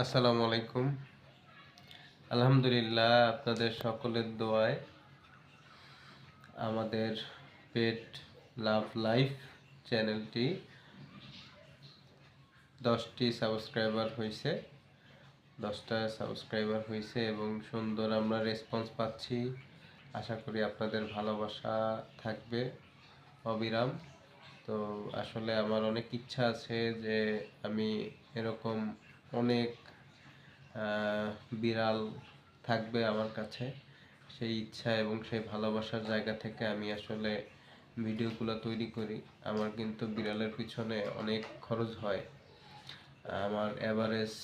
আসসালামু আলাইকুম। আলহামদুলিল্লাহ, আপনাদের সকলের দোয়ায় আমাদের পেট লাভ লাইফ চ্যানেলটি 10টি সাবস্ক্রাইবার হয়েছে। 10টা সাবস্ক্রাইবার হয়েছে এবং সুন্দর আমরা রেসপন্স পাচ্ছি। আশা করি আপনাদের ভালোবাসা থাকবে অবিরাম। তো আসলে আমার অনেক ইচ্ছা আছে যে আমি এরকম অনেক বিড়াল থাকবে আমার কাছে। সেই ইচ্ছা এবং সেই ভালোবাসার জায়গা থেকে আমি আসলে ভিডিওগুলো তৈরি করি। আমার কিন্তু বিড়ালের পিছনে অনেক খরচ হয়। আমার অ্যাভারেজ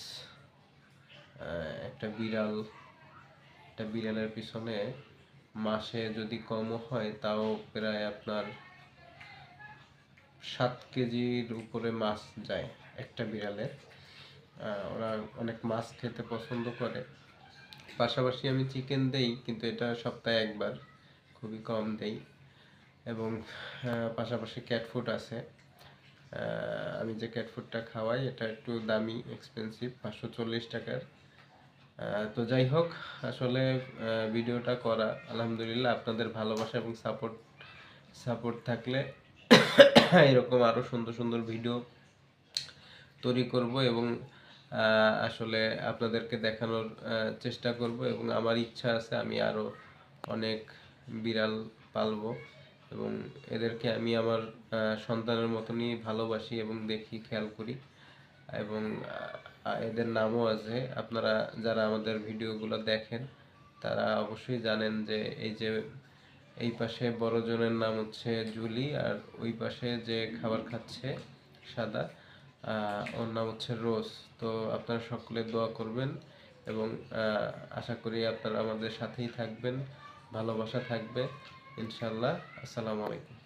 একটা বিড়ালের পিছনে মাসে যদি কমও হয় তাও প্রায় আপনার 7 কেজির উপরে মাছ যায় একটা বিড়ালের। ওরা অনেক মাছ খেতে পছন্দ করে। পাশাপাশি আমি চিকেন দেই, কিন্তু এটা সপ্তাহে একবার, খুবই কম দেই। এবং পাশাপাশি ক্যাট ফুড আছে। আমি যে ক্যাট ফুডটা খাওয়াই এটা একটু দামি, এক্সপেন্সিভ, 540 টাকার। তো যাই হোক, আসলে ভিডিওটা করা আলহামদুলিল্লাহ আপনাদের ভালোবাসা এবং সাপোর্ট থাকলে এরকম আরও সুন্দর সুন্দর ভিডিও তৈরি করব এবং আসলে আপনাদেরকে দেখানোর চেষ্টা করব। এবং আমার ইচ্ছা আছে আমি আরও অনেক বিড়াল পালবো এবং এদেরকে আমি আমার সন্তানের মতনই ভালোবাসি এবং দেখি, খেয়াল করি। এবং এদের নামও আছে। আপনারা যারা আমাদের ভিডিওগুলো দেখেন তারা অবশ্যই জানেন যে এই পাশে বড় জনের নাম হচ্ছে জুলি, আর ওই পাশে যে খাবার খাচ্ছে সাদা, ওর নাম হচ্ছে রোজ। তো আপনারা সকলে দোয়া করবেন এবং আশা করি আপনারা আমাদের সাথেই থাকবেন, ভালোবাসা থাকবে ইনশাল্লাহ। আসসালামু আলাইকুম।